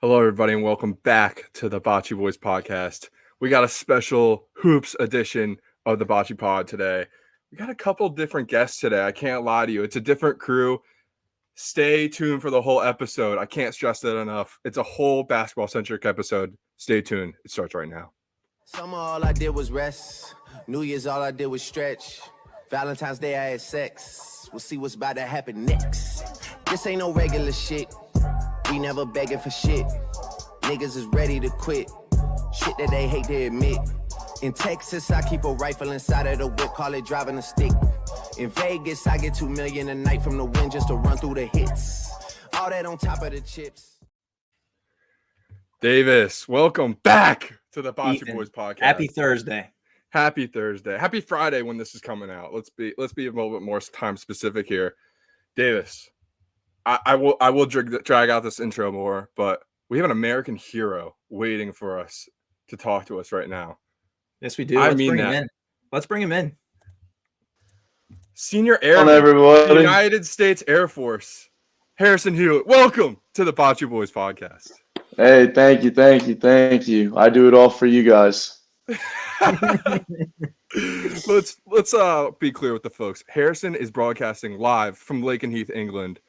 Hello, everybody, and welcome back to the Bachi Boys podcast. We got a special hoops edition of the Bachi Pod today. We got a couple different guests today. I can't lie to you. It's a different crew. Stay tuned for the whole episode. I can't stress that enough. It's a whole basketball-centric episode. Stay tuned. It starts right now. Summer, all I did was rest. New Year's, all I did was stretch. Valentine's Day, I had sex. We'll see what's about to happen next. This ain't no regular shit. We never begging for shit. Niggas is ready to quit. Shit that they hate to admit. In Texas, I keep a rifle inside of the whip, call it driving a stick. In Vegas, I get $2 million a night from the wind just to run through the hits. All that on top of the chips. Davis, welcome back to the Bachi Boys podcast. Happy Thursday. Happy Thursday. Happy Friday when this is coming out. Let's be a little bit more time specific here. Davis, I will drag out this intro more, but we have an American hero waiting for us to talk to us right now. Yes, we do. Let's bring him in. Senior Airman, United States Air Force, Harrison Hewitt. Welcome to the Bachi Boys podcast. Hey, thank you. I do it all for you guys. Let's be clear with the folks. Harrison is broadcasting live from Lakenheath, England.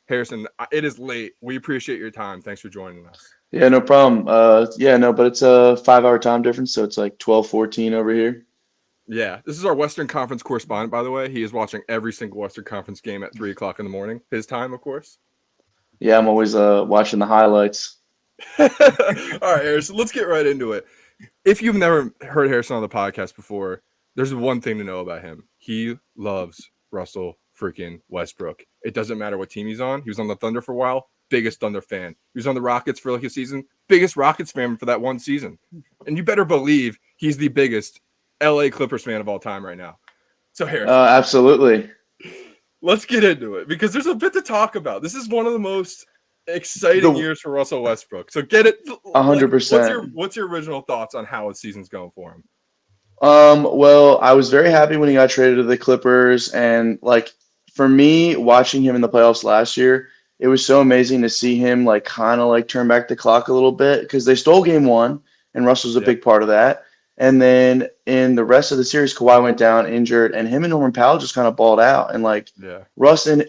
Harrison, it is late. We appreciate your time. Thanks for joining us. Yeah, no problem. But it's a 5-hour time difference, so it's like 12:14 over here. Yeah, this is our Western Conference correspondent, by the way. He is watching every single Western Conference game at 3 o'clock in the morning. His time, of course. Yeah, I'm always watching the highlights. All right, Harrison, let's get right into it. If you've never heard Harrison on the podcast before, there's one thing to know about him. He loves Russell freaking Westbrook. It doesn't matter what team he's on. He was on the Thunder for a while. Biggest Thunder fan. He was on the Rockets for like a season. Biggest Rockets fan for that one season. And you better believe he's the biggest LA Clippers fan of all time right now. So Harrison. Absolutely. Let's get into it because there's a bit to talk about. This is one of the most exciting years for Russell Westbrook. So get it 100%. What's your original thoughts on how his season's going for him? Well, I was very happy when he got traded to the Clippers, and for me, watching him in the playoffs last year, it was so amazing to see him kind of turn back the clock a little bit because they stole game one, and Russell's a big part of that. And then in the rest of the series, Kawhi went down injured, and him and Norman Powell just kind of balled out. And Russ and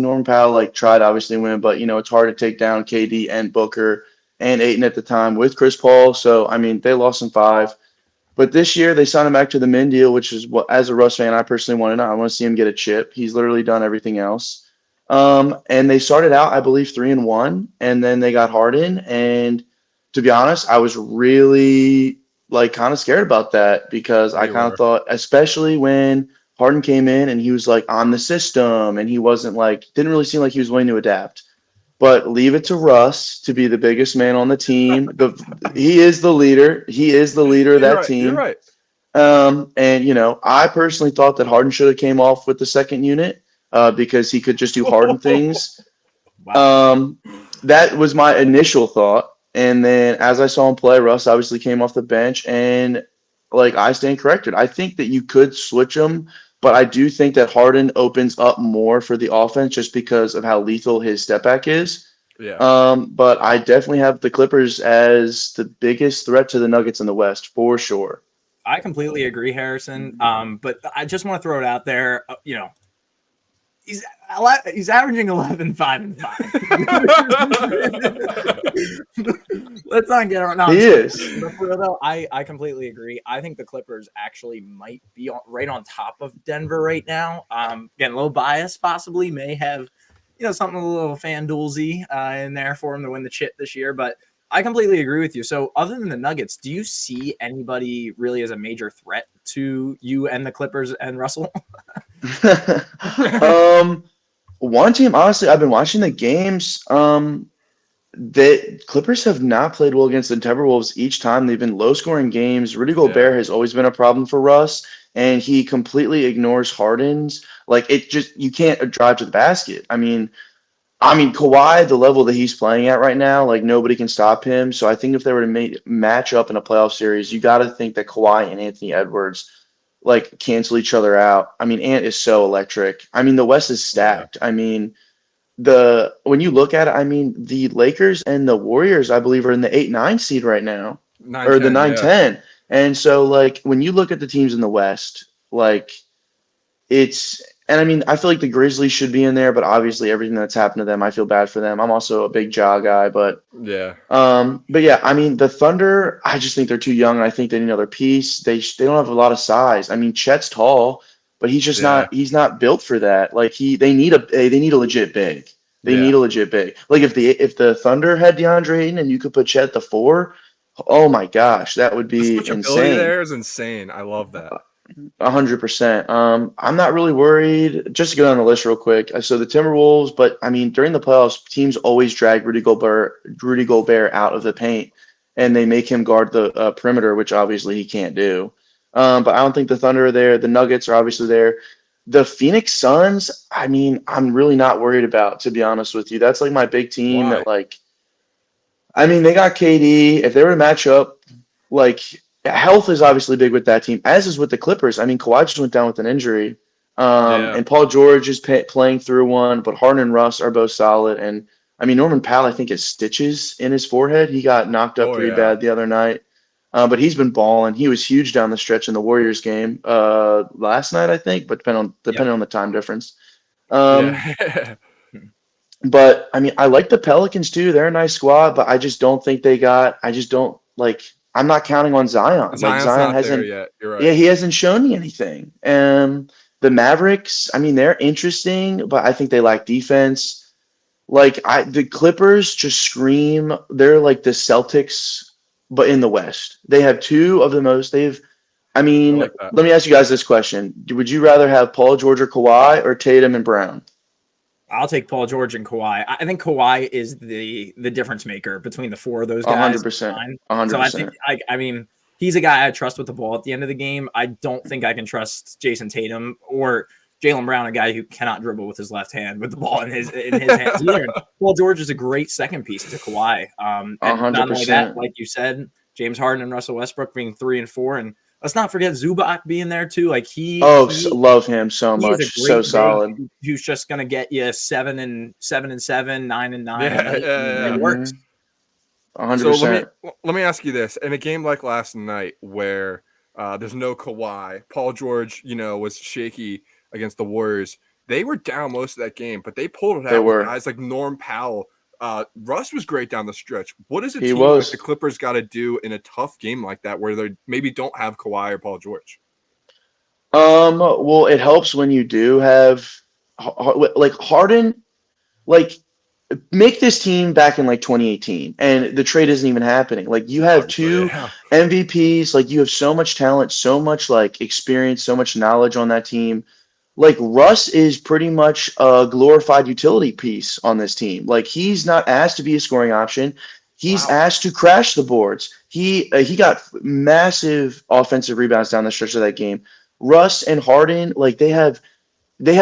Norman Powell tried obviously to win, but it's hard to take down KD and Booker and Ayton at the time with Chris Paul. So I mean, they lost in 5. But this year they signed him back to the min deal, which is what, as a Russ fan, I personally want to know. I want to see him get a chip. He's literally done everything else. And they started out, I believe, 3-1, and then they got Harden. And to be honest, I was really kind of scared about that because I kind of thought, especially when Harden came in and he was on the system and he wasn't didn't really seem like he was willing to adapt. But leave it to Russ to be the biggest man on the team. He is the leader. He is the leader of that team. You're right. And I personally thought that Harden should have came off with the second unit because he could just do Harden things. Wow. That was my initial thought. And then as I saw him play, Russ obviously came off the bench, and I stand corrected. I think that you could switch him, but I do think that Harden opens up more for the offense just because of how lethal his step back is. Yeah. But I definitely have the Clippers as the biggest threat to the Nuggets in the West for sure. I completely agree, Harrison. But I just want to throw it out there. He's averaging 11, 5, and 5. Let's not get on. No, he is. But for real though, I completely agree. I think the Clippers actually might be right on top of Denver right now. Again, a little bias possibly may have, something a little FanDuelsy in there for him to win the chip this year. But I completely agree with you. So other than the Nuggets, do you see anybody really as a major threat to you and the Clippers and Russell? One team, honestly, I've been watching the games. The Clippers have not played well against the Timberwolves each time. They've been low-scoring games. Rudy Gobert has always been a problem for Russ, and he completely ignores Harden's. You can't drive to the basket. I mean, Kawhi, the level that he's playing at right now, nobody can stop him. So I think if they were to match up in a playoff series, you got to think that Kawhi and Anthony Edwards cancel each other out. I mean, Ant is so electric. I mean, the West is stacked. I mean, when you look at it, I mean, the Lakers and the Warriors, I believe, are in the 8-9 seed right now, or the 9-10, 9-10. And so, like, when you look at the teams in the West, like, and I mean, I feel like the Grizzlies should be in there, but obviously everything that's happened to them, I feel bad for them. I'm also a big Ja guy, yeah. but yeah, I mean, the Thunder, I just think they're too young, and I think they need another piece. They don't have a lot of size. I mean, Chet's tall, but he's just Yeah. he's not built for that. Like they need a legit big. They Yeah. need a legit big. Like if the Thunder had DeAndre Ayton and you could put Chet at the 4, oh my gosh, that would The be switchability insane. there is insane. I love that. 100%. I'm not really worried. Just to go down the list real quick. So the Timberwolves, but I mean, during the playoffs, teams always drag Rudy Gobert out of the paint, and they make him guard the perimeter, which obviously he can't do. But I don't think the Thunder are there. The Nuggets are obviously there. The Phoenix Suns, I mean, I'm really not worried about, to be honest with you. That's like my big team Why? that like, I mean, they got KD. If they were to match up, like health is obviously big with that team, as is with the Clippers. I mean, Kawhi just went down with an injury, Yeah. and Paul George is playing through one, but Harden and Russ are both solid. And I mean, Norman Powell, I think, has stitches in his forehead. He got knocked up Oh pretty yeah. bad the other night, but he's been balling. He was huge down the stretch in the Warriors game last night, I think, but depending on the time difference. Um, Yeah. but I mean, I like the Pelicans too. They're a nice squad, but I just don't think I just don't like. I'm not counting on Zion. Like Zion's Zion not there hasn't. yet. You're right. Yeah, he hasn't shown me anything. The Mavericks. I mean, they're interesting, but I think they lack defense. The Clippers just scream. They're like the Celtics, but in the West. They have two of the most. I I mean, like that. let me ask you guys this question: would you rather have Paul George or Kawhi or Tatum and Brown? I'll take Paul George and Kawhi. I think Kawhi is the difference maker between the four of those guys. 100%. So I think 100%. I mean he's a guy I trust with the ball at the end of the game. I don't think I can trust Jason Tatum or Jaylen Brown, a guy who cannot dribble with his left hand with the ball in his hands either. And Paul George is a great second piece to Kawhi. And not only that, 100%. like you said, James Harden and Russell Westbrook being 3 and 4, and let's not forget Zubac being there too. Like Love him so he is a much. great So big solid. who's just going to get you 7 and 7, 9 and 9. Yeah, And yeah. it works. 100%. So let me ask you this: in a game like last night, where there's no Kawhi, Paul George, was shaky against the Warriors. They were down most of that game, but they pulled it They out with were. guys like Norm Powell. Russ was great down the stretch. What does a He team was. like the Clippers got to do in a tough game like that, where they maybe don't have Kawhi or Paul George? Well, it helps when you do have like Harden, like make this team back in like 2018, and the trade isn't even happening. Like you have two Yeah. MVPs, like you have so much talent, so much like experience, so much knowledge on that team. Like Russ is pretty much a glorified utility piece on this team. Like he's not asked to be a scoring option. He's asked to crash the boards. He got massive offensive rebounds down the stretch of that game. Russ and Harden, like they have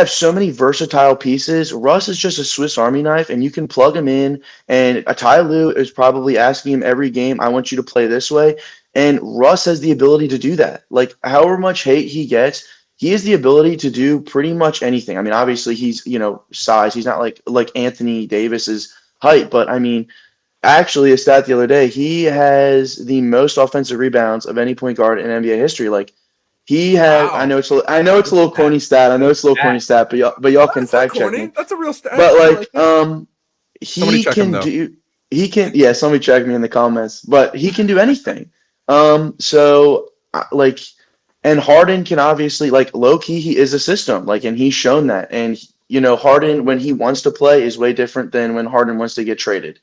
so many versatile pieces. Russ is just a Swiss Army knife, and you can plug him in. And Ty Lue is probably asking him every game, "I want you to play this way." And Russ has the ability to do that. Like however much hate he gets, he has the ability to do pretty much anything. I mean, obviously he's size. He's not like Anthony Davis's height, but I mean, actually a stat the other day, he has the most offensive rebounds of any point guard in NBA history. Like he had, Wow. I know it's a little corny stat. I know it's a little corny stat, but y'all can That's not fact check corny. me. That's a real stat. But I like, like it. Somebody he check him, can though. do. He can. Yeah, somebody check me in the comments. But he can do anything. So like, and Harden can obviously like low key. He is a system. Like, and he's shown that. And Harden when he wants to play is way different than when Harden wants to get traded.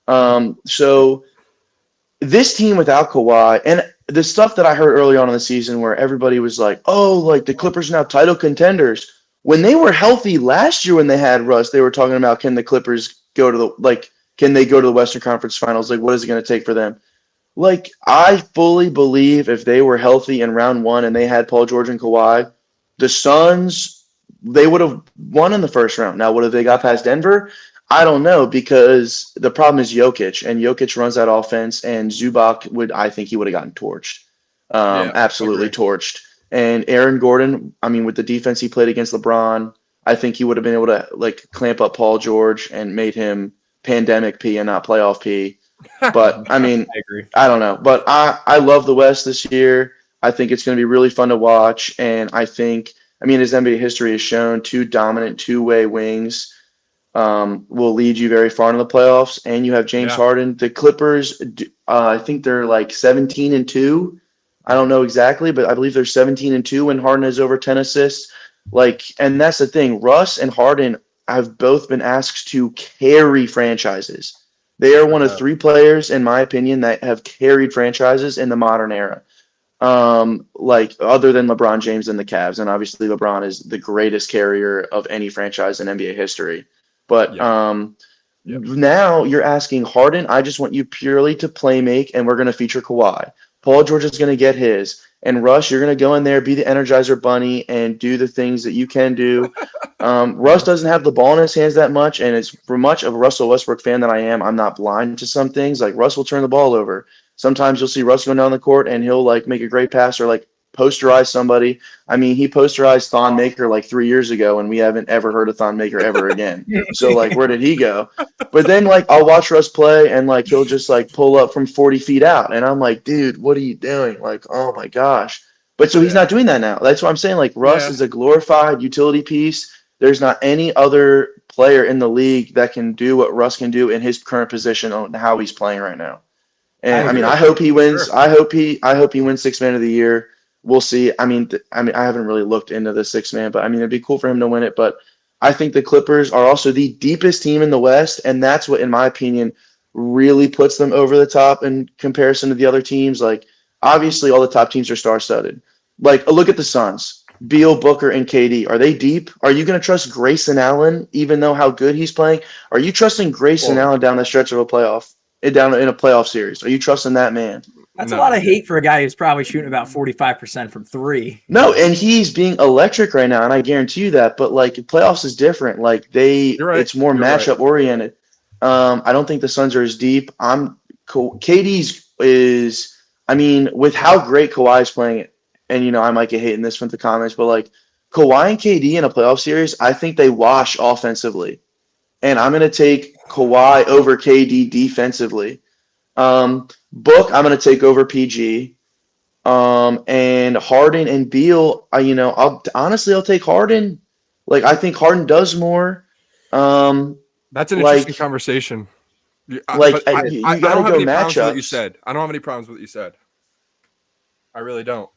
So this team without Kawhi and the stuff that I heard early on in the season where everybody was like, oh, like the Clippers are now title contenders. When they were healthy last year when they had Russ, they were talking about can the Clippers go to can they go to the Western Conference Finals? Like, what is it going to take for them? Like, I fully believe if they were healthy in round one and they had Paul George and Kawhi, the Suns, they would have won in the first round. Now, what if they got past Denver? I don't know because the problem is Jokic, and Jokic runs that offense, and Zubac I think he would have gotten torched. Yeah, Absolutely agree. torched. And Aaron Gordon, I mean, with the defense he played against LeBron, I think he would have been able to like clamp up Paul George and made him pandemic P and not playoff P. But I mean, I agree. I don't know. But I love the West this year. I think it's going to be really fun to watch. And I think, I mean, as NBA history has shown, two dominant two-way wings will lead you very far in the playoffs. And you have James Harden. The Clippers, I think they're like 17-2. I don't know exactly, but I believe they're 17-2 when Harden has over 10 assists. Like, and that's the thing. Russ and Harden have both been asked to carry franchises. They are one of 3 players, in my opinion, that have carried franchises in the modern era. Like other than LeBron James and the Cavs, and obviously LeBron is the greatest carrier of any franchise in NBA history. But now you're asking Harden, I just want you purely to play make, and we're going to feature Kawhi. Paul George is going to get his. And Russ, you're going to go in there, be the Energizer Bunny, and do the things that you can do. Russ doesn't have the ball in his hands that much, and it's for much of a Russell Westbrook fan that I am, I'm not blind to some things. Like Russ will turn the ball over. Sometimes you'll see Russ going down the court, and he'll like make a great pass or like posterize somebody. I mean, he posterized Thon Maker like 3 years ago, and we haven't ever heard of Thon Maker ever again. So like, where did he go? But then like, I'll watch Russ play, and like he'll just like pull up from 40 feet out, and I'm like, dude, what are you doing? Like, oh my gosh. But so he's not doing that now. That's what I'm saying. Like Russ is a glorified utility piece. There's not any other player in the league that can do what Russ can do in his current position on how he's playing right now. And I mean, I hope he wins. Sure. I hope he wins Sixth Man of the Year. We'll see. I mean, I haven't really looked into the Sixth Man, but I mean, it'd be cool for him to win it. But I think the Clippers are also the deepest team in the West, and that's what, in my opinion, really puts them over the top in comparison to the other teams. Like, obviously, all the top teams are star-studded. Like, look at the Suns. Beal, Booker, and KD. Are they deep? Are you going to trust Grayson Allen, even though how good he's playing? Are you trusting Grayson Allen down the stretch of a playoff? Down in a playoff series. Are you trusting that man? That's a lot of hate for a guy who's probably shooting about 45% from 3. No, and he's being electric right now, and I guarantee you that. But like playoffs is different. Like it's more matchup oriented. I don't think the Suns are as deep. KD's is. I mean, with how great Kawhi is playing, and you know I might get hate in this from the comments, but like Kawhi and KD in a playoff series, I think they wash offensively. And I'm going to take Kawhi over KD defensively. Book, I'm going to take over PG. And Harden and Beal, I'll take Harden. Like, I think Harden does more. That's an interesting conversation. I don't have any problems with what you said. I don't have any problems with what you said. I really don't.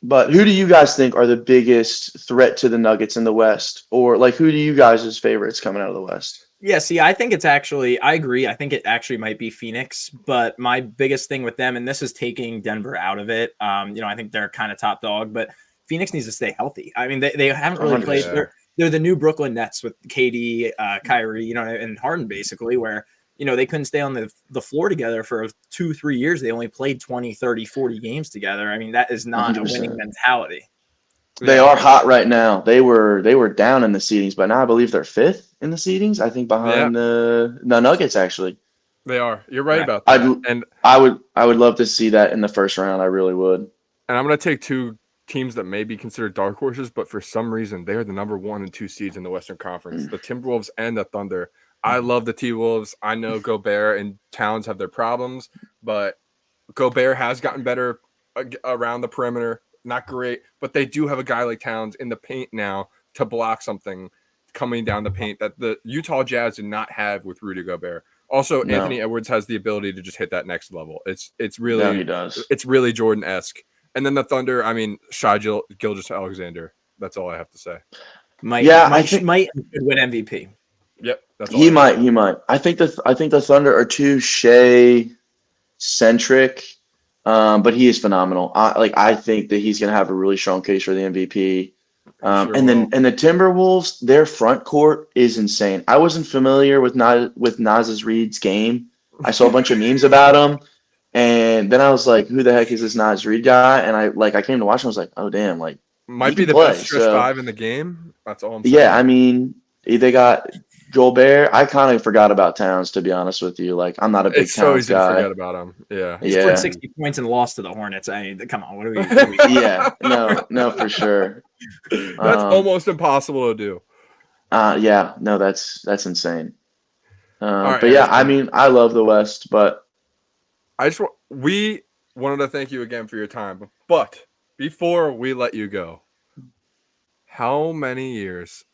But who do you guys think are the biggest threat to the Nuggets in the West? Or, like, who do you guys' favorites coming out of the West? Yeah, see, I think it's actually – I agree. I think it actually might be Phoenix. But my biggest thing with them – and this is taking Denver out of it. I think they're kind of top dog. But Phoenix needs to stay healthy. I mean, they haven't really played – they're the new Brooklyn Nets with KD, Kyrie, and Harden basically, where – they couldn't stay on the floor together for 2-3 years. They only played 20, 30, 40 games together. I mean, that is not 100%. A winning mentality. They are hot right now. They were down in the seedings, but now I believe they're 5th in the seedings. I think behind the Nuggets, actually. They are. You're right about that. I would love to see that in the first round. I really would. And I'm going to take 2 teams that may be considered dark horses, but for some reason, they are the number 1 and 2 seeds in the Western Conference. The Timberwolves and the Thunder. I love the T-Wolves. I know Gobert and Towns have their problems, but Gobert has gotten better around the perimeter. Not great, but they do have a guy like Towns in the paint now to block something coming down the paint that the Utah Jazz did not have with Rudy Gobert. Also, Anthony Edwards has the ability to just hit that next level. It's really he does. It's really Jordan-esque. And then the Thunder, I mean, Shai Gilgeous-Alexander. That's all I have to say. Might win MVP. Yep, that's all he might. I think the Thunder are too Shea centric, but he is phenomenal. I think that he's going to have a really strong case for the MVP. And the Timberwolves, their front court is insane. I wasn't familiar with Naz Reid's game. I saw a bunch of memes about him, and then I was like, "Who the heck is this Naz Reid guy?" And I came to watch him. I was like, "Oh damn!" Like might be the best stretch 5 in the game. That's all I'm saying. Yeah, I mean, they got Gobert. I kind of forgot about Towns, to be honest with you. Like, I'm not a big Towns guy. It's so easy to forget about him. Yeah. He scored 60 points and lost to the Hornets. I mean, come on. What are we Yeah. No, for sure. That's almost impossible to do. Yeah, no, that's insane. All right, But yeah, I Harrison. mean, I love the West, but We wanted to thank you again for your time, but before we let you go, how many years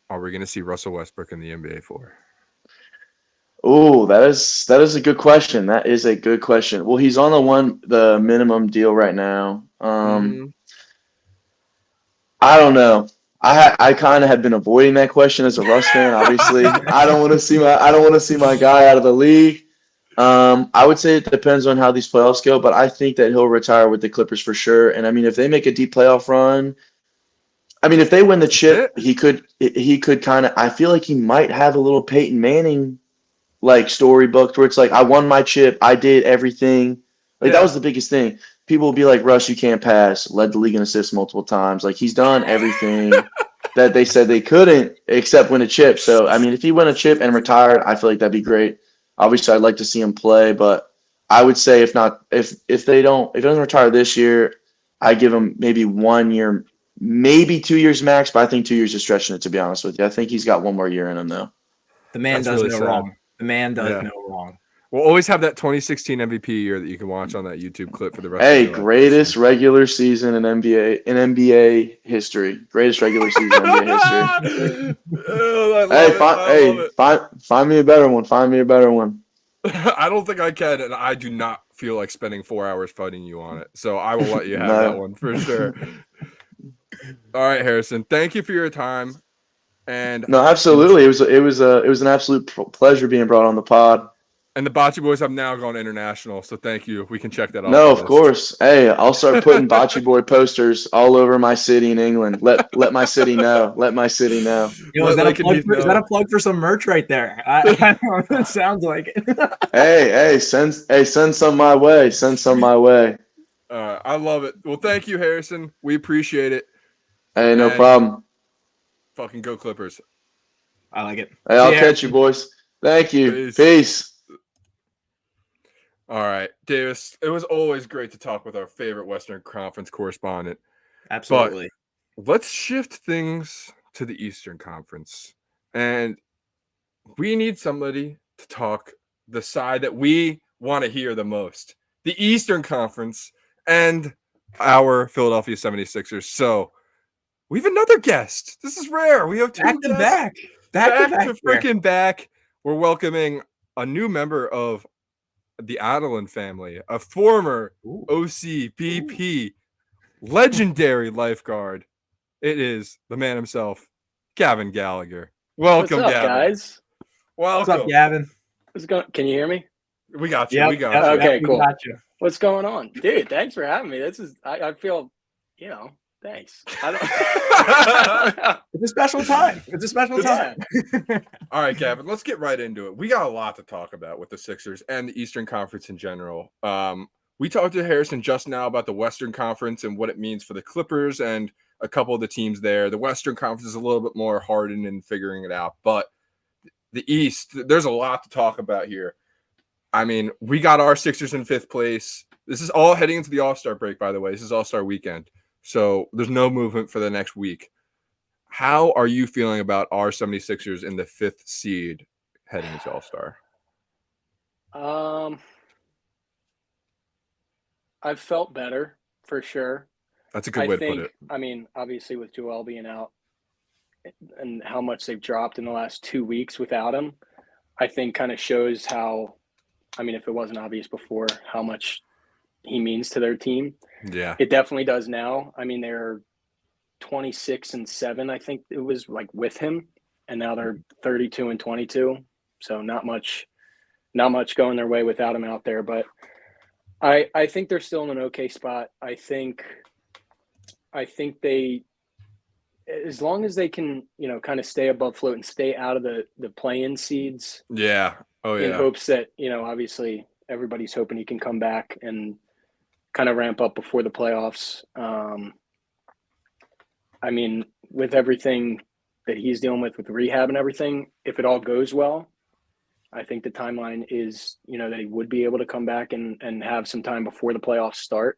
are we going to see Russell Westbrook in the NBA for? oh, that is a good question. That is a good question. Well, he's on the minimum deal right now. Mm-hmm. I don't know. I kind of have been avoiding that question as a Russ fan. Obviously, I don't want to see my guy out of the league. I would say it depends on how these playoffs go, but I think that he'll retire with the Clippers for sure. And I mean, if they make a deep playoff run, I mean, if they win the That's it. chip, he could kind of. I feel like he might have a little Peyton Manning like storybook where it's like I won my chip, I did everything. Like that Yeah. was the biggest thing. People will be like, Russ, you can't pass. Led the league in assists multiple times. Like he's done everything that they said they couldn't except win a chip. So I mean, if he win a chip and retired, I feel like that'd be great. Obviously, I'd like to see him play, but I would say if they don't if he doesn't retire this year, I give him maybe 1 year, maybe 2 years max. But I think 2 years is stretching it, to be honest with you. I think he's got one more year in him though. The man That's does really no sad. wrong. The man does Yeah. no wrong. We'll always have that 2016 MVP year that you can watch on that YouTube clip for the rest Hey, of your life. greatest regular season in NBA history. Greatest regular season in NBA history. Oh, I love Hey, it. I love it. find me a better one. Find me a better one. I don't think I can, and I do not feel like spending 4 hours fighting you on it. So I will let you have that No. one for sure. All right, Harrison. Thank you for your time. And No, absolutely. It was an absolute pleasure being brought on the pod. the Bachi boys have now gone international, so thank you. We can check that off No, the of list. course. Hey, I'll start putting Bachi Boy posters all over my city in England. Let my city know. Let my city know. Yo, is that a plug for some merch right there? I don't know. It sounds like it. Hey, send some my way. Send some my way. I love it. Well, thank you, Harrison. We appreciate it. Hey, no And problem. fucking go Clippers. I like it. Hey, I'll catch you, boys. Thank you. Peace. All right, Davis. It was always great to talk with our favorite Western Conference correspondent. Absolutely. But let's shift things to the Eastern Conference. And we need somebody to talk the side that we want to hear the most. The Eastern Conference and our Philadelphia 76ers. So we have another guest. This is rare. We have two Back to guests. back. Back to freaking back. We're welcoming a new member of the Adeline family, a former OCBP legendary lifeguard. It is the man himself, Gavin Gallagher. Welcome, What's up, Gavin. guys? Welcome. What's up, Gavin? Can you hear me? We got you. Yep, We got yep, you. Okay, yep, we cool. got you. What's going on? Dude, thanks for having me. I feel, thanks. It's a special time. It's a special time. All right, Gavin, let's get right into it. We got a lot to talk about with the Sixers and the Eastern Conference in general. We talked to Harrison just now about the Western Conference and what it means for the Clippers and a couple of the teams there. The Western Conference is a little bit more hardened in figuring it out, but the East, there's a lot to talk about here. I mean, we got our Sixers in 5th place. This is all heading into the All-Star break, by the way. This is All-Star weekend. So there's no movement for the next week. How are you feeling about our 76ers in the 5th seed heading into All-Star? I've felt better for sure. That's a good way to put it. I mean, obviously with Joel being out and how much they've dropped in the last 2 weeks without him, I think kind of shows how, I mean, if it wasn't obvious before, how much he means to their team. Yeah. It definitely does now. I mean, they're 26-7, I think it was, like, with him, and now they're 32-22. So not much going their way without him out there. But I think they're still in an okay spot. I think they, as long as they can, kind of stay above float and stay out of the play-in seeds. Yeah. Oh, yeah. In hopes that, obviously everybody's hoping he can come back and kind of ramp up before the playoffs. I mean, with everything that he's dealing with rehab and everything, if it all goes well, I think the timeline is, that he would be able to come back and have some time before the playoffs start.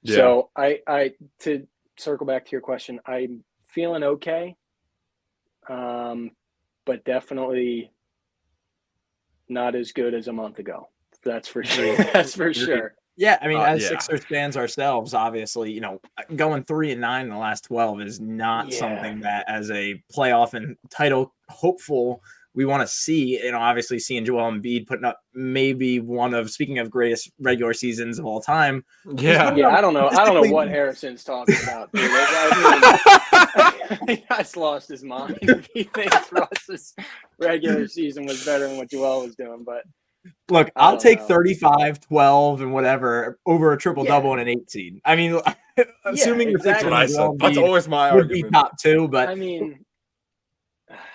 Yeah. So I to circle back to your question, I'm feeling okay. but definitely not as good as a month ago. That's for sure. That's for sure. Yeah, I mean, as yeah. Sixers fans ourselves, obviously, going 3-9 in the last 12 is not Yeah. something that, as a playoff and title hopeful, we want to see. Obviously, seeing Joel Embiid putting up maybe one of, speaking of greatest regular seasons of all time. Yeah. Yeah, I don't know what Harrison's talking about, dude. I mean, he's lost his mind if he thinks Russ's regular season was better than what Joel was doing. But look, I'll take 35, 12, and whatever over a triple-double and an 8 seed. I mean, assuming exactly. the Sixers That's always my would be argument. top 2, but I mean,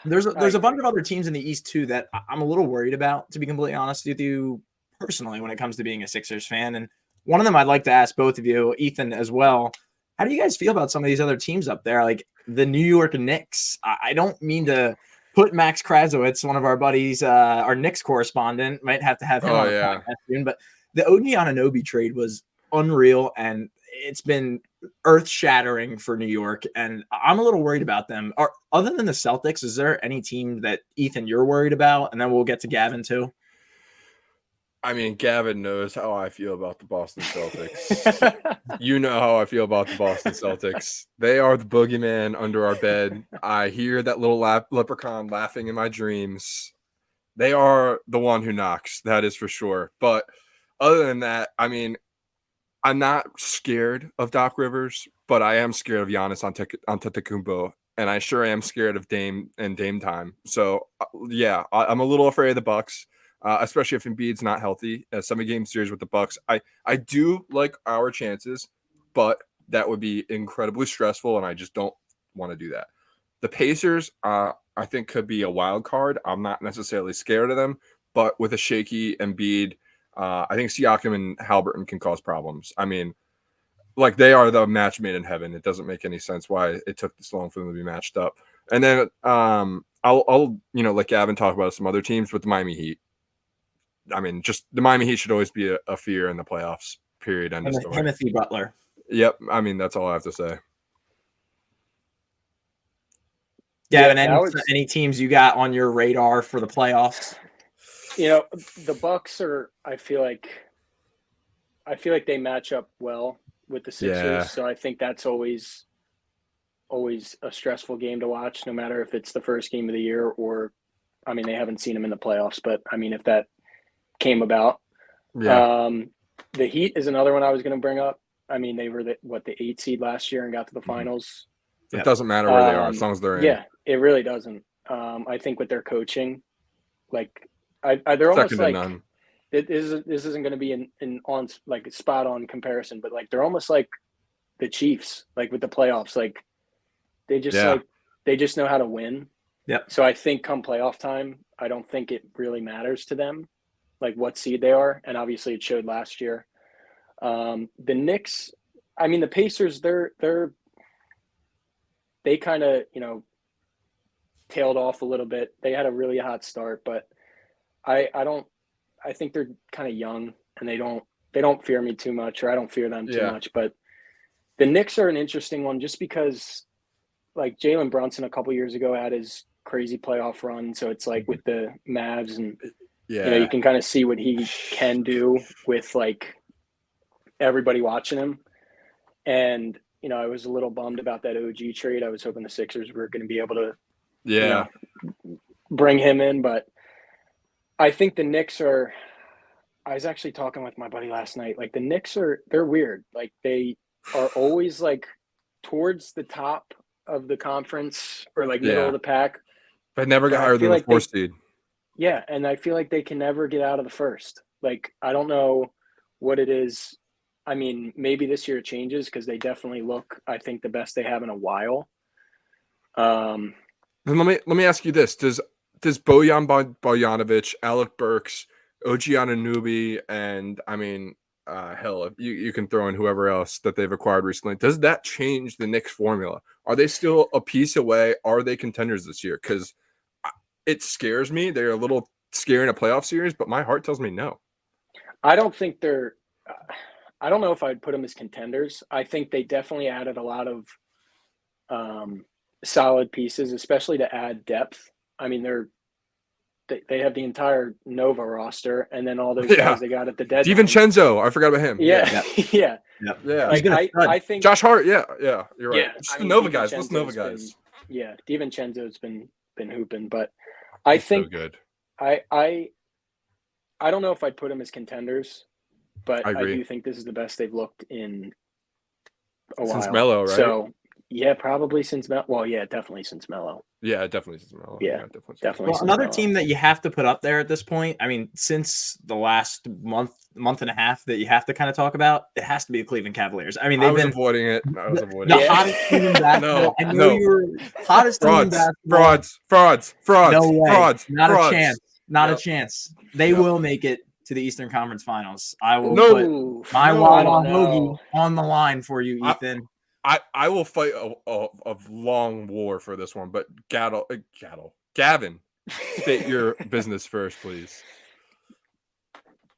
there's a bunch of other teams in the East too that I'm a little worried about, to be completely honest with you, personally, when it comes to being a Sixers fan. And one of them I'd like to ask both of you, Ethan as well. How do you guys feel about some of these other teams up there, like the New York Knicks? I don't mean to put Max Krasowitz, one of our buddies, our Knicks correspondent, might have to have him on the podcast soon, but the OG Anunoby trade was unreal, and it's been earth-shattering for New York, and I'm a little worried about them. Other than the Celtics, is there any team that, Ethan, you're worried about? And then we'll get to Gavin too. I mean, Gavin knows how I feel about the Boston Celtics. You know how I feel about the Boston Celtics. They are the boogeyman under our bed. I hear that little leprechaun laughing in my dreams. They are the one who knocks, that is for sure. But other than that, I mean, I'm not scared of Doc Rivers, but I am scared of Giannis Antetokounmpo, and I sure am scared of Dame and Dame time. So, yeah, I'm a little afraid of the Bucks. Especially if Embiid's not healthy. A 7-game series with the Bucks, I do like our chances, but that would be incredibly stressful, and I just don't want to do that. The Pacers, I think, could be a wild card. I'm not necessarily scared of them, but with a shaky Embiid, I think Siakam and Haliburton can cause problems. I mean, like, they are the match made in heaven. It doesn't make any sense why it took this long for them to be matched up. And then I'll let Gavin talk about some other teams with the Miami Heat. I mean, just the Miami Heat should always be a fear in the playoffs, period. End of story. Timothy Butler. Yep. I mean, that's all I have to say. Gavin, any teams you got on your radar for the playoffs? The Bucks are, I feel like they match up well with the Sixers. Yeah. So I think that's always a stressful game to watch, no matter if it's the first game of the year or, I mean, they haven't seen them in the playoffs, but I mean, if that came about. Yeah. The Heat is another one I was going to bring up. I mean, they were the 8 seed last year and got to the finals. It doesn't matter where they are as long as they're in. Yeah, it really doesn't. I think with their coaching, like they're almost like this isn't going to be an on like spot on comparison, but like they're almost like the Chiefs, like with the playoffs, like they just know how to win. Yep. So I think come playoff time, I don't think it really matters to them, like what seed they are, and obviously it showed last year. The Knicks, I mean, the Pacers, they kind of tailed off a little bit. They had a really hot start, but I think they're kind of young and they don't fear me too much, or I don't fear them too much. But the Knicks are an interesting one just because, like, Jalen Brunson a couple years ago had his crazy playoff run, so it's like with the Mavs and you can kind of see what he can do with like everybody watching him. And I was a little bummed about that OG trade. I was hoping the Sixers were going to be able to bring him in, but I think the Knicks are – I was actually talking with my buddy last night. Like, the Knicks they're weird. Like, they are always like towards the top of the conference or like middle of the pack. But never got higher than the 4th seed. Yeah, and I feel like they can never get out of the first. Like, I don't know what it is. I mean, maybe this year it changes because they definitely look, I think, the best they have in a while. And let me ask you this: Does Bojan Bojanovic, Alec Burks, OG Anunoby, and I mean, hell, you can throw in whoever else that they've acquired recently. Does that change the Knicks formula? Are they still a piece away? Are they contenders this year? Because it scares me. They're a little scary in a playoff series, but my heart tells me no. I don't think they're I don't know if I'd put them as contenders. I think they definitely added a lot of solid pieces, especially to add depth. I mean, they have the entire Nova roster, and then all those Yeah. guys they got at the deadline. DiVincenzo, I forgot about him. Yeah, yeah. Yeah. He's Like been a stud. I think Josh Hart, yeah, you're right. Yeah, Just I the mean, Nova guys. Let's Nova DiVincenzo's guys. DiVincenzo's been hooping, but I He's so think good. I don't know if I'd put them as contenders, but I I agree. do think this is the best they've looked in a while. Since Melo, right? So yeah, probably since Melo. Well, yeah, definitely since Melo. Yeah, definitely since Melo. Yeah, definitely. Well, since another Melo. team that you have to put up there at this point, I mean, since the last month and a half that you have to kind of talk about, it has to be the Cleveland Cavaliers. I mean, I they've was been avoiding it. I was avoiding the it. hottest team in basketball. I know you were hottest team in basketball. Frauds. No way. Not frauds. a chance. Not Yep. a chance. They Yep. will make it to the Eastern Conference Finals. I will No, put my no, Wawa I don't Hoagie know. on the line for you, Ethan. I will fight a long war for this one, but Gavin, state your business first, please.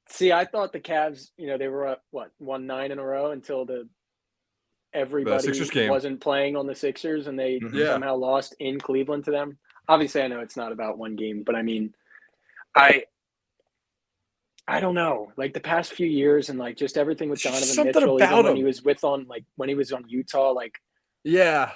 See, I thought the Cavs, they were up, won 9 in a row until everybody Sixers game. wasn't playing on the Sixers, and they Yeah. somehow lost in Cleveland to them. Obviously, I know it's not about one game, but I mean, I don't know. Like the past few years, and like just everything with Donovan Something Mitchell, about even when him. he was when he was on Utah, like Yeah.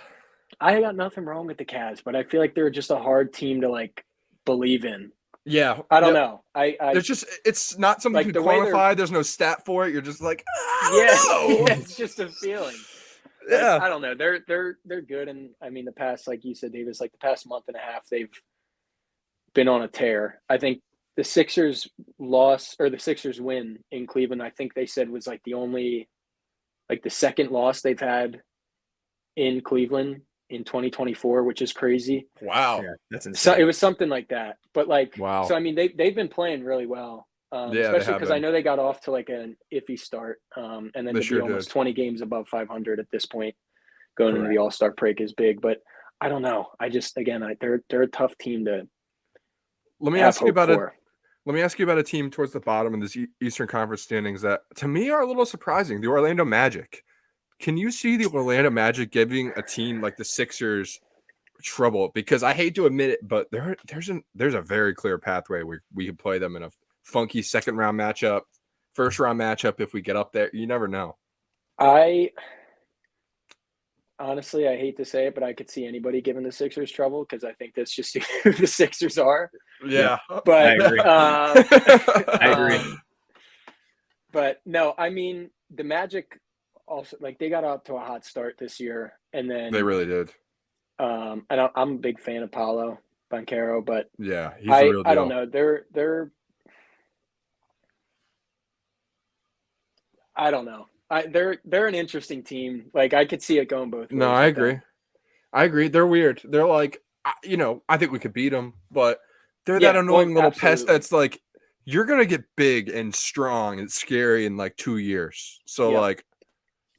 I got nothing wrong with the Cavs, but I feel like they're just a hard team to like believe in. Yeah. I don't know. It's not something like you the can way quantify. There's no stat for it. You're just like, I don't know. it's just a feeling. Yeah. I don't know. They're good, and I mean the past, like you said, Davis, like the past month and a half, they've been on a tear. I think the Sixers win in Cleveland, I think they said was like the second loss they've had in Cleveland in 2024, which is crazy. Wow. Yeah, that's insane. So it was something like that. But like, Wow. So I mean, they've been playing really well. Especially because I know they got off to like an iffy start, and then to be almost 20 games above 500 at this point, going into the All-Star break is big. But I don't know. I just they're a tough team to. Let me ask you about a team towards the bottom in this Eastern Conference standings that to me are a little surprising. The Orlando Magic. Can you see the Orlando Magic giving a team like the Sixers trouble? Because I hate to admit it, but there's a very clear pathway where we can play them in a funky second round matchup, first round matchup if we get up there. You never know. Honestly, I hate to say it, but I could see anybody giving the Sixers trouble because I think that's just who the Sixers are. Yeah. But I agree. I agree. But no, I mean the Magic also, like, they got out to a hot start this year, and then They really did. And I'm a big fan of Paolo Banchero, but Yeah, he's the real deal. I don't know. I don't know. They're an interesting team. Like I could see it going both ways. No, I agree. They're weird. They're like, I think we could beat them, but they're that annoying little pest that's like, you're gonna get big and strong and scary in like 2 years. So like,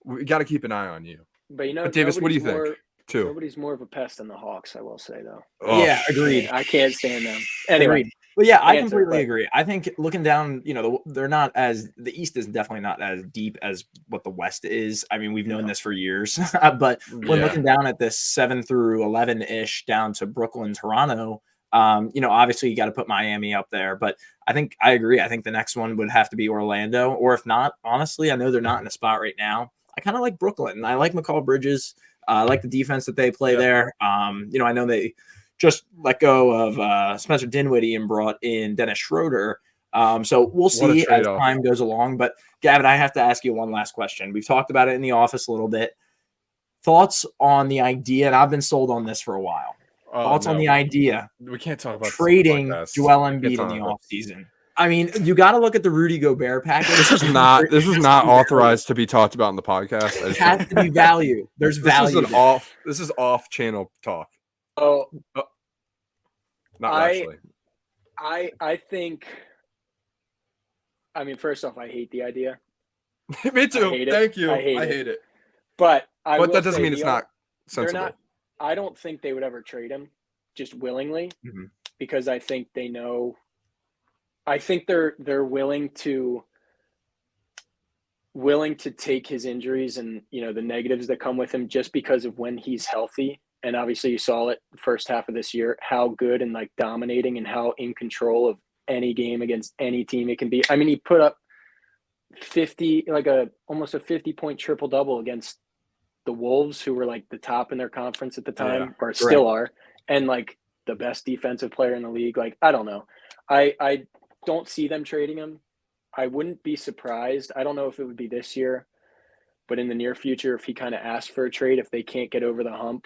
we got to keep an eye on you. But Davis, what do you think? Too. Nobody's more of a pest than the Hawks, I will say though. Oh, yeah, agreed. I can't stand them. Anyway. Agreed. But yeah, I completely agree. I think looking down, they're not the East is definitely not as deep as what the West is. I mean, we've known this for years, but when looking down at this 7 through 11 ish down to Brooklyn, Toronto, obviously you got to put Miami up there, but I agree. I think the next one would have to be Orlando, or if not, honestly, I know they're not in a spot right now. I kind of like Brooklyn. I like McCall Bridges. I like the defense that they play there. I know they just let go of Spencer Dinwiddie and brought in Dennis Schroeder. So we'll see as time goes along. But Gavin, I have to ask you one last question. We've talked about it in the office a little bit. Thoughts on the idea, and I've been sold on this for a while. Thoughts on the idea. We can't talk about trading Joel Embiid in the offseason. I mean, you got to look at the Rudy Gobert package. This is not authorized to be talked about in the podcast. It has to be value. There's value. This is off channel talk. Oh, not actually. I think. I mean, first off, I hate the idea. Me too. Thank you. I hate it. But that doesn't mean it's not sensible. I don't think they would ever trade him just willingly because I think they know. I think they're willing to willing to take his injuries and, the negatives that come with him just because of when he's healthy. And obviously you saw it the first half of this year, how good and like dominating and how in control of any game against any team it can be. I mean, he put up 50, like almost a 50-point triple double against the Wolves, who were like the top in their conference at the time, or still are, and like the best defensive player in the league. Like, I don't know. I don't see them trading him. I wouldn't be surprised. I don't know if it would be this year, but in the near future, if he kind of asked for a trade, if they can't get over the hump.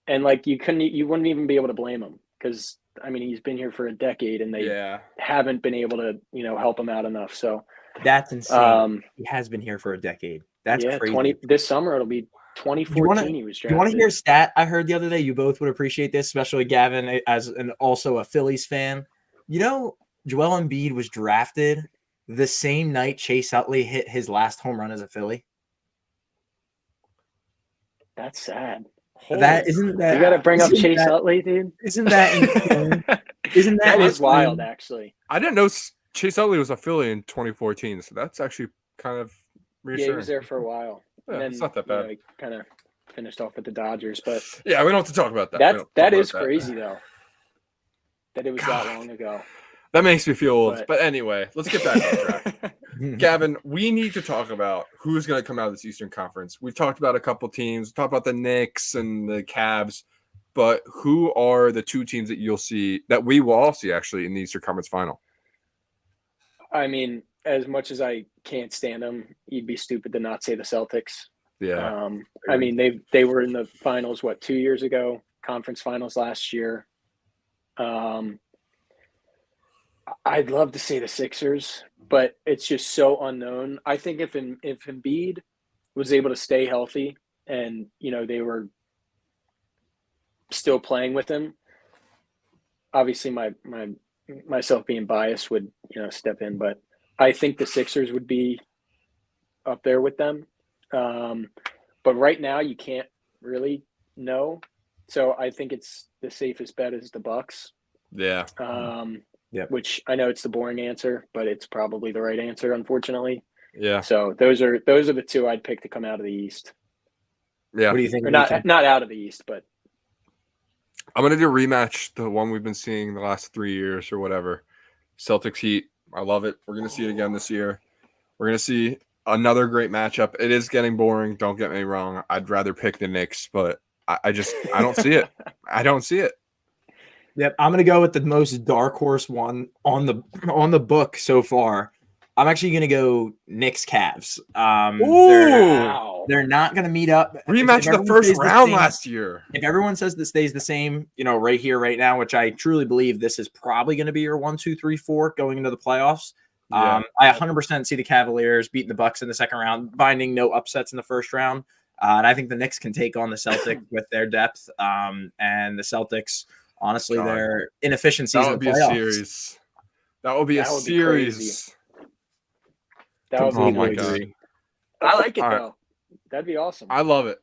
And like you wouldn't even be able to blame him, because I mean, he's been here for a decade and they haven't been able to, help him out enough. So that's insane. He has been here for a decade. That's crazy. This summer it'll be 2014. He was drafted. You want to hear a stat I heard the other day? You both would appreciate this, especially Gavin, as also a Phillies fan. Joel Embiid was drafted the same night Chase Utley hit his last home run as a Philly. That's sad. You got to bring up Chase Utley, dude. Isn't that insane? That is wild, actually. I didn't know Chase Utley was a Philly in 2014, so that's actually kind of reassuring. Yeah, he was there for a while. Yeah, and then, it's not that bad. He kind of finished off with the Dodgers, but yeah, we don't have to talk about that. That is crazy, though. That it was that long ago. That makes me feel old. But anyway, let's get back on track. Gavin, we need to talk about who's going to come out of this Eastern Conference. We've talked about a couple teams. We talked about the Knicks and the Cavs. But who are the two teams that you'll see, that we will all see actually in the Eastern Conference final? I mean, as much as I can't stand them, you'd be stupid to not say the Celtics. Yeah. I mean, they were in the finals, 2 years ago, conference finals last year. I'd love to say the Sixers, but it's just so unknown. I think if Embiid was able to stay healthy and, they were still playing with him, obviously myself being biased would, step in, but I think the Sixers would be up there with them. But right now you can't really know. So I think it's the safest bet is the Bucks. Yeah. Which I know it's the boring answer, but it's probably the right answer, unfortunately. Yeah. So those are the two I'd pick to come out of the East. Yeah. What do you think? Or not out of the East, but I'm gonna do a rematch, the one we've been seeing the last 3 years or whatever. Celtics Heat. I love it. We're gonna see it again this year. We're gonna see another great matchup. It is getting boring. Don't get me wrong. I'd rather pick the Knicks, but I don't see it. I don't see it. Yep, I'm gonna go with the most dark horse one on the book so far. I'm actually gonna go Knicks Cavs. They're not gonna meet up. Rematch in the first round last year. If everyone says this stays the same, right here, right now, which I truly believe this is probably gonna be your 1, 2, 3, 4 going into the playoffs. Yeah. I 100% see the Cavaliers beating the Bucks in the second round, finding no upsets in the first round. And I think the Knicks can take on the Celtics with their depth. And the Celtics, honestly, their inefficiencies in the playoffs. A series. That would be a series. That would be oh my God. I like it, though. That'd be awesome. I love it.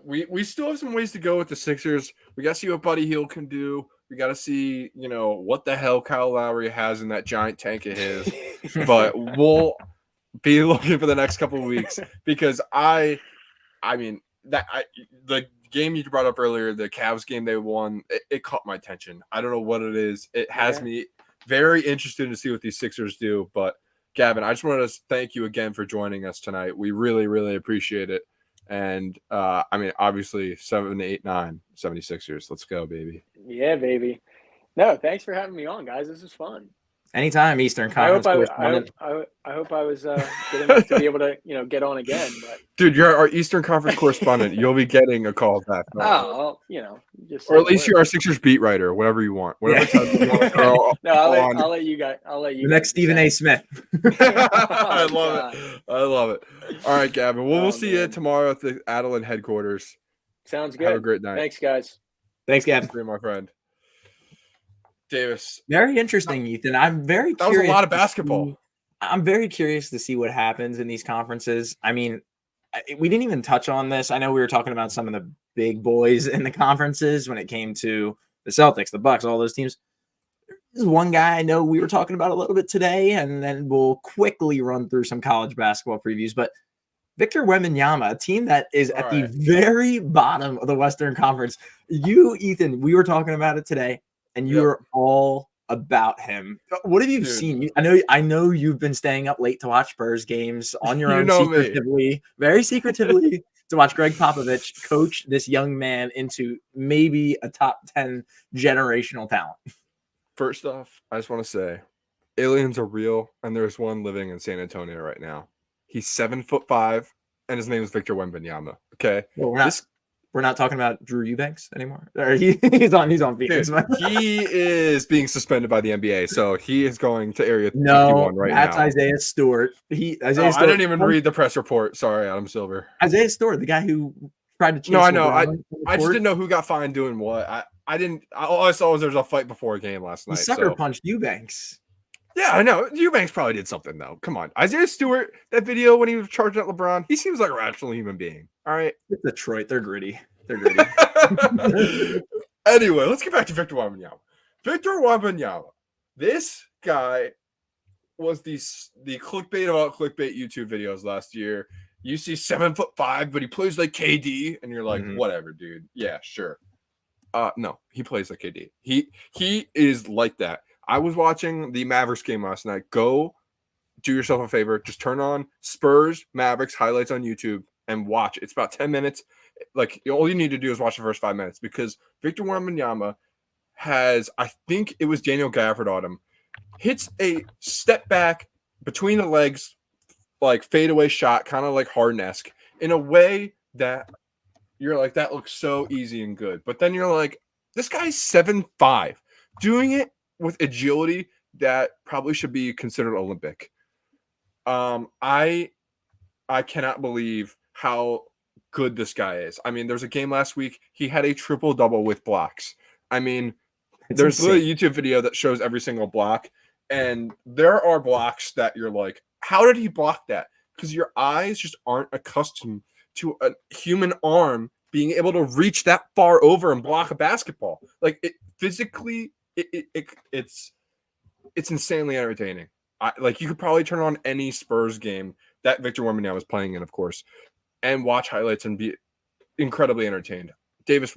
We still have some ways to go with the Sixers. We got to see what Buddy Hield can do. We got to see, what the hell Kyle Lowry has in that giant tank of his. But we'll be looking for the next couple of weeks because the game you brought up earlier, the Cavs game they won, it caught my attention. I don't know what it is. It has me very interested to see what these Sixers do. But Gavin, I just wanted to thank you again for joining us tonight. We really, really appreciate it. And obviously 7, 8, 9, 76ers. Let's go, baby. Yeah, baby. No, thanks for having me on, guys. This is fun. Anytime, Eastern Conference. I hope I was good enough to be able to, get on again. But dude, you're our Eastern Conference correspondent. You'll be getting a call back. Well, just or at least you're our Sixers beat writer, whatever you want. Whatever time you want. I'll let you guys. I'll let you. The next Stephen A. Smith. I love it. I love it. All right, Gavin. Well, we'll see you tomorrow at the Adeline headquarters. Sounds good. Have a great night. Thanks, guys. Thanks, Gavin. My friend. Davis. Very interesting, Ethan. I'm very curious. That was a lot of basketball. I'm very curious to see what happens in these conferences. I mean, we didn't even touch on this. I know we were talking about some of the big boys in the conferences when it came to the Celtics, the Bucks, all those teams. There's one guy I know we were talking about a little bit today, and then we'll quickly run through some college basketball previews. But Victor Wembanyama, a team that is All at the right. very bottom of the Western Conference. You, Ethan, we were talking about it today, and you Yep. were all about him. What have you Dude. seen? I know you've been staying up late to watch Spurs games on your You own, know me. secretively, very secretively, to watch Greg Popovich coach this young man into maybe a top 10 generational talent. First off, I just want to say, aliens are real, and there's one living in San Antonio right now. He's 7'5", and his name is Victor Wembanyama. Okay, Well, we're not talking about Drew Eubanks anymore. Or he's on Phoenix. dude, he is being suspended by the NBA, so he is going to Area No, 51 right that's now. Isaiah Stewart. I didn't even read the press report. Sorry, Adam Silver. Isaiah Stewart, the guy who tried to chase. No, I know. LeBron I just didn't know who got fined doing what. I didn't. All I saw was there was a fight before a game last night. He sucker So. punched Eubanks. Yeah, I know. Eubanks probably did something though. Come on, Isaiah Stewart. That video when he was charging at LeBron, he seems like a rational human being. All right. It's Detroit. They're gritty. Anyway, Let's get back to Victor Wembanyama. Victor Wembanyama. This guy was the clickbait about clickbait YouTube videos last year. You see 7'5", but he plays like KD, and you're like, whatever, dude. Yeah, sure. No, he plays like KD. He is like that. I was watching the Mavericks game last night. Go do yourself a favor. Just turn on Spurs Mavericks highlights on YouTube and watch. It's about 10 minutes. Like, all you need to do is watch the first 5 minutes because Victor Wembanyama has, I think it was Daniel Gafford on him, hits a step back between the legs, like fadeaway shot, kind of like Harden-esque, in a way that you're like, that looks so easy and good. But then you're like, this guy's 7'5", doing it with agility that probably should be considered Olympic. I cannot believe how good this guy is. I mean, there's a game last week. He had a triple-double with blocks. I mean, there's a YouTube video that shows every single block, and there are blocks that you're like, how did he block that? Because your eyes just aren't accustomed to a human arm being able to reach that far over and block a basketball. Like, it physically, it's insanely entertaining. Like, you could probably turn on any Spurs game that Victor Wembanyama is playing in, of course, and watch highlights and be incredibly entertained. Davis,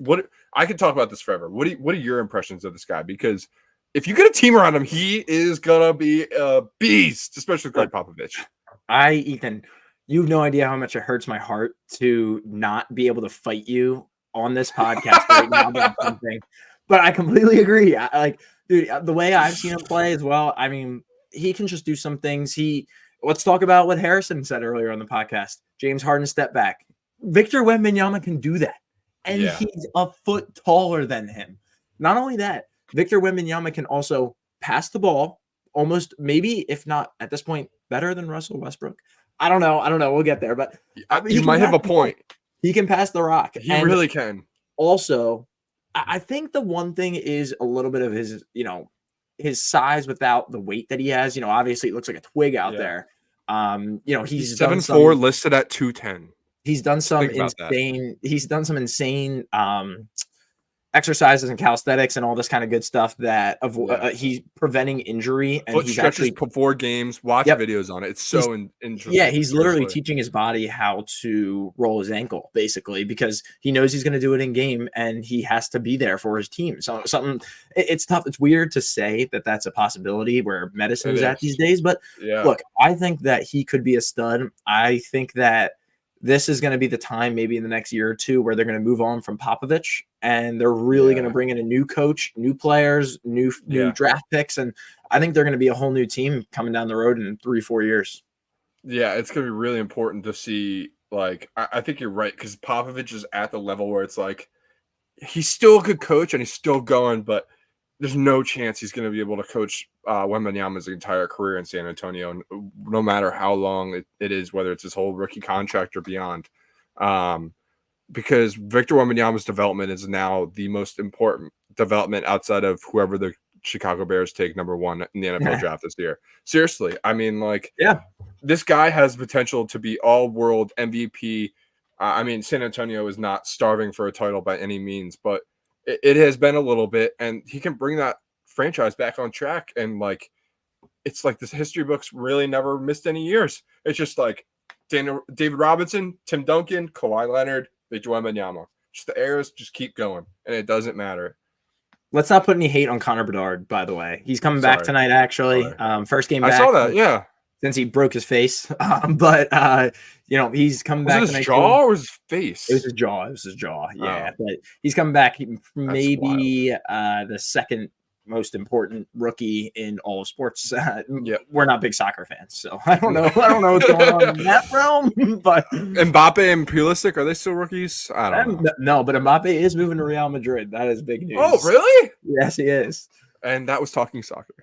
I could talk about this forever. What are your impressions of this guy? Because if you get a team around him, he is gonna be a beast, especially with Greg Popovich. Ethan, you have no idea how much it hurts my heart to not be able to fight you on this podcast right now about something. But I completely agree. Dude, the way I've seen him play as well, I mean, he can just do some things. Let's talk about what Harrison said earlier on the podcast. James Harden step back. Victor Wembanyama can do that. And he's a foot taller than him. Not only that, Victor Wembanyama can also pass the ball almost, maybe, if not at this point, better than Russell Westbrook. I don't know. We'll get there. But you might have a point. He can pass the rock. He really can. Also, I think the one thing is a little bit of his, his size without the weight that he has. Obviously it looks like a twig out there. He's 7'4", listed at 210. He's done some insane. He's done some insane exercises and calisthenics and all this kind of good stuff that he's preventing injury. And he's actually before games. Watch videos on it. It's so interesting. Yeah, he's literally teaching his body how to roll his ankle, basically, because he knows he's going to do it in game and he has to be there for his team. So it's tough. It's weird to say that that's a possibility where medicine is at these days. But look, I think that he could be a stud. I think that this is going to be the time, maybe in the next year or two, where they're going to move on from Popovich and they're really going to bring in a new coach, new players, new draft picks. And I think they're going to be a whole new team coming down the road in 3-4 years. Yeah, it's going to be really important to see. Like, I think you're right, because Popovich is at the level where it's like, he's still a good coach and he's still going, but there's no chance he's going to be able to coach Wembanyama's entire career in San Antonio, no matter how long it is, whether it's his whole rookie contract or beyond. Because Victor Wembanyama's development is now the most important development outside of whoever the Chicago Bears take number one in the NFL draft this year. Seriously, I mean, this guy has potential to be all-world MVP. I mean, San Antonio is not starving for a title by any means, but it has been a little bit, and he can bring that franchise back on track. And it's like this history books really never missed any years. It's just like David Robinson, Tim Duncan, Kawhi Leonard, Victor Wembanyama. Just the arrows just keep going, and it doesn't matter. Let's not put any hate on Connor Bedard, by the way. He's coming back tonight, actually. First game back. I saw that, yeah. Since he broke his face. But he's coming back. Was it his jaw or his face? It was his jaw. Yeah. But he's coming back. Maybe the second most important rookie in all of sports. We're not big soccer fans, so I don't know what's going on in that realm. But Mbappe and Pulisic, are they still rookies? I don't know. No, but Mbappe is moving to Real Madrid. That is big news. Oh, really? Yes, he is. And that was talking soccer.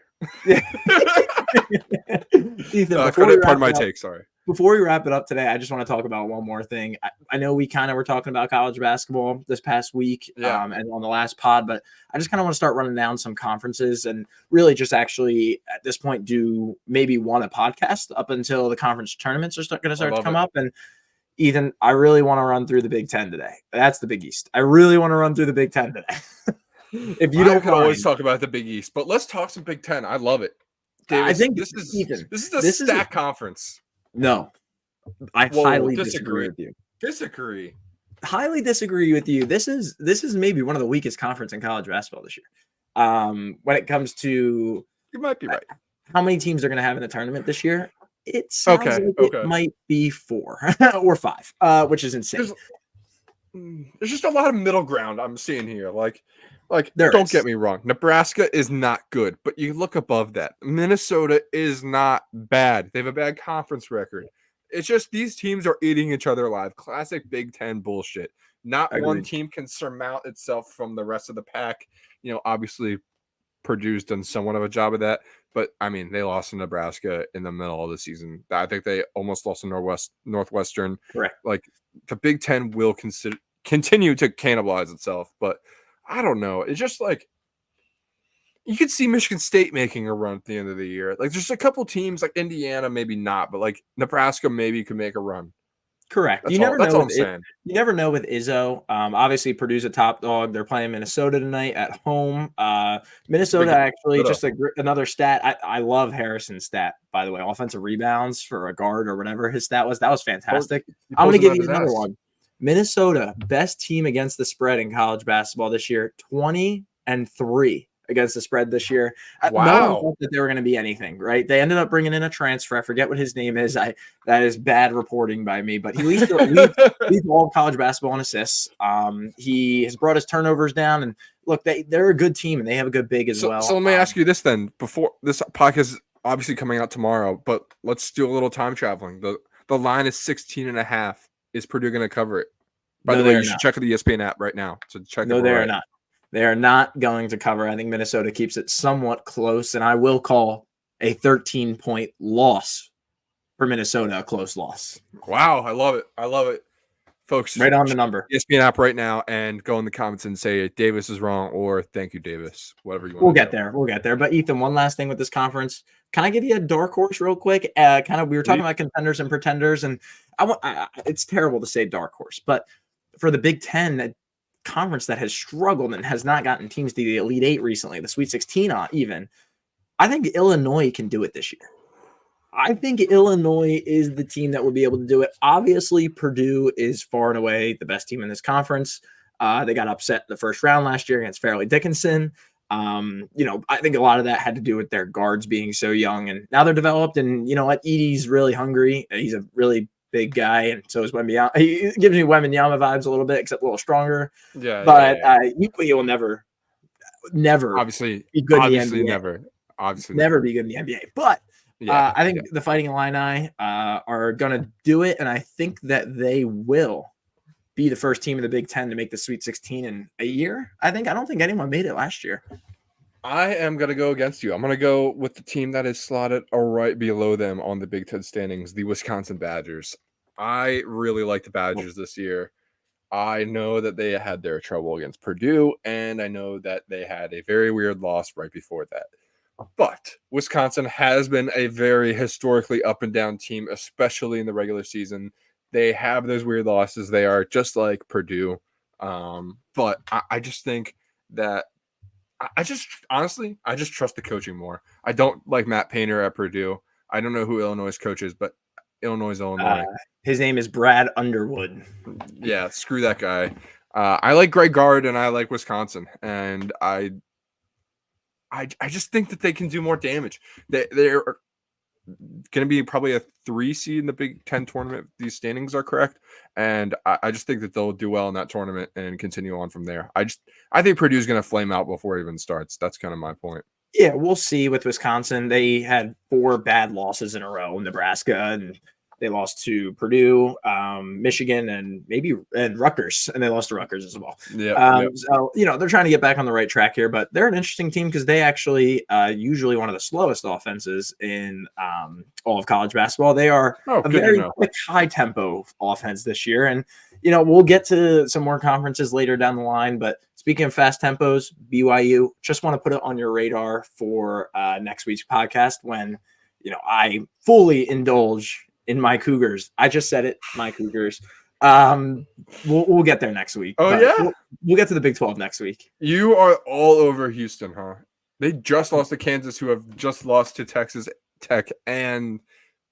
Ethan, pardon my take. Sorry. Before we wrap it up today, I just want to talk about one more thing. I know we kind of were talking about college basketball this past week and on the last pod, but I just kind of want to start running down some conferences and really just actually at this point do maybe one a podcast up until the conference tournaments are going to start to come up. And Ethan, I really want to run through the Big Ten today. That's the Big East. I really want to run through the Big Ten today. If you don't always talk about the Big East, but let's talk some Big Ten. I love it. Davis, I think this is a stack conference. No, I highly disagree with you. Highly disagree with you. This is maybe one of the weakest conference in college basketball this year. When it comes to, you might be right. How many teams are going to have in the tournament this year? It sounds like it might be 4 or 5, which is insane. There's just a lot of middle ground I'm seeing here. Like don't get me wrong. Nebraska is not good, but you look above that. Minnesota is not bad. They have a bad conference record. It's just these teams are eating each other alive. Classic Big Ten bullshit. Not one team can surmount itself from the rest of the pack. Obviously Purdue's done somewhat of a job of that, but I mean, they lost to Nebraska in the middle of the season. I think they almost lost to Northwestern. Correct. Like the Big Ten will continue to cannibalize itself, but I don't know. It's just like you could see Michigan State making a run at the end of the year. Like there's a couple teams like Indiana, maybe not, but like Nebraska maybe could make a run. Correct. That's all I'm saying. You never know with Izzo. Obviously, Purdue's a top dog. They're playing Minnesota tonight at home. Minnesota actually, just another stat. I love Harrison's stat, by the way. Offensive rebounds for a guard or whatever his stat was. That was fantastic. I'm going to give you another one. Minnesota, best team against the spread in college basketball this year, 20-3 against the spread this year. Wow. No one thought that they were going to be anything, right? They ended up bringing in a transfer. I forget what his name is. That is bad reporting by me, but he leads all college basketball in assists. He has brought his turnovers down, and look, they're a good team, and they have a good big as well. So let me ask you this then. Before this podcast is obviously coming out tomorrow, but let's do a little time traveling. The line is 16.5. Is Purdue going to cover it? By the way, you should check the ESPN app right now. So check. No, they are not. They are not going to cover. I think Minnesota keeps it somewhat close, and I will call a 13-point loss for Minnesota a close loss. Wow, I love it, folks. Right on the number. ESPN app right now, and go in the comments and say Davis is wrong or thank you, Davis. Whatever you want. We'll get there. But Ethan, one last thing with this conference. Can I give you a dark horse real quick? We were talking about contenders and pretenders, and it's terrible to say dark horse, but for the Big Ten, a conference that has struggled and has not gotten teams to the Elite Eight recently, the Sweet 16 even, I think Illinois can do it this year. I think Illinois is the team that will be able to do it. Obviously, Purdue is far and away the best team in this conference. They got upset in the first round last year against Fairleigh Dickinson. I think a lot of that had to do with their guards being so young, and now they're developed. And you know what? Edie's really hungry. He's a really big guy, and so is Wembanyama. He gives me Wembanyama vibes a little bit, except a little stronger. He will never obviously be good in the NBA. Never be good in the NBA. But I think the Fighting Illini are going to do it, and I think that they will be the first team in the Big Ten to make the Sweet 16 in a year. I don't think anyone made it last year. I am going to go against you. I'm going to go with the team that is slotted right below them on the Big Ten standings, the Wisconsin Badgers. I really like the Badgers this year. I know that they had their trouble against Purdue, and I know that they had a very weird loss right before that. But Wisconsin has been a very historically up and down team, especially in the regular season. They have those weird losses. They are just like Purdue. But I just think that I just trust the coaching more. I don't like Matt Painter at Purdue. I don't know who Illinois' coach is, but Illinois. His name is Brad Underwood. Yeah, screw that guy. I like Greg Gard and I like Wisconsin, and I just think that they can do more damage. They're going to be probably a 3 seed in the Big Ten tournament. These standings are correct, and I just think that they'll do well in that tournament and continue on from there. I think Purdue's going to flame out before it even starts. That's kind of my point. Yeah, we'll see with Wisconsin. They had 4 bad losses in a row. Nebraska, and they lost to Purdue, Michigan, and Rutgers, and they lost to Rutgers as well. Yeah. So, they're trying to get back on the right track here, but they're an interesting team because they actually usually one of the slowest offenses in all of college basketball. They are a very quick, high-tempo offense this year, and we'll get to some more conferences later down the line, but speaking of fast tempos, BYU, just want to put it on your radar for next week's podcast when, I fully indulge in my Cougars. I just said it, my Cougars. We'll get there next week. Oh, yeah? We'll get to the Big 12 next week. You are all over Houston, huh? They just lost to Kansas, who have just lost to Texas Tech and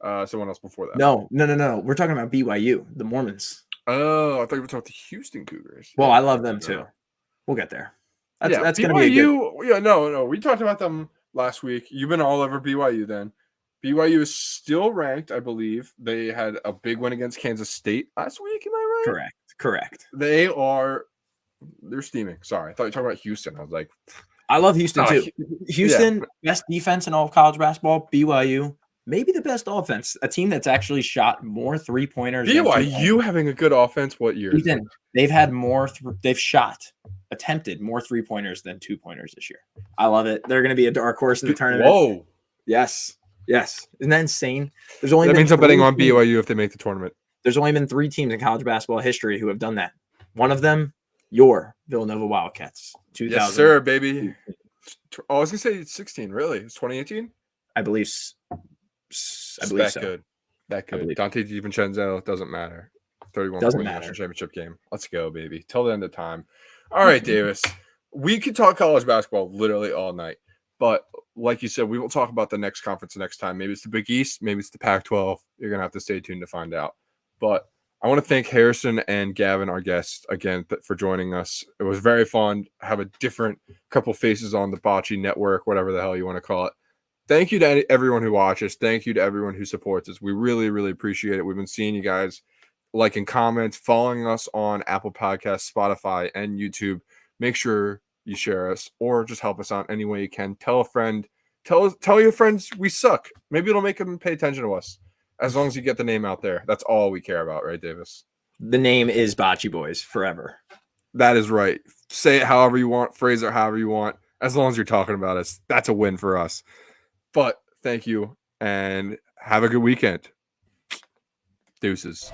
someone else before that. No. We're talking about BYU, the Mormons. Oh, I thought you were talking about the Houston Cougars. Well, I love them too. We'll get there. That's going to be a good... Yeah, no. We talked about them last week. You've been all over BYU then. BYU is still ranked, I believe. They had a big win against Kansas State last week. Am I right? Correct. They're steaming. Sorry, I thought you were talking about Houston. I was like, I love Houston too. Houston, best defense in all of college basketball. BYU, maybe the best offense. A team that's actually shot more 3-pointers. BYU having a good offense. What year? They've had more. They've attempted more 3-pointers than 2-pointers this year. I love it. They're going to be a dark horse in the tournament. Whoa. Yes. Isn't that insane? That means I'm betting on BYU if they make the tournament. There's only been 3 teams in college basketball history who have done that. One of them, your Villanova Wildcats. 2000. Yes, sir, baby. I was going to say 16, really? It's 2018? I believe so. That good. Dante DiVincenzo, doesn't matter. 31 point national championship game. Let's go, baby. Till the end of time. All right, Davis. We could talk college basketball literally all night. But like you said, we will talk about the next conference next time. Maybe it's the Big East. Maybe it's the Pac-12. You're going to have to stay tuned to find out. But I want to thank Harrison and Gavin, our guests, again, for joining us. It was very fun. Have a different couple faces on the Bachi network, whatever the hell you want to call it. Thank you to everyone who watches. Thank you to everyone who supports us. We really, really appreciate it. We've been seeing you guys liking comments, following us on Apple Podcasts, Spotify, and YouTube. Make sure you share us or just help us out any way you can. Tell a friend. Tell your friends we suck. Maybe it'll make them pay attention to us. As long as you get the name out there. That's all we care about, right, Davis? The name is Bachi Boys forever. That is right. Say it however you want. Phrase it however you want. As long as you're talking about us, that's a win for us. But thank you and have a good weekend. Deuces.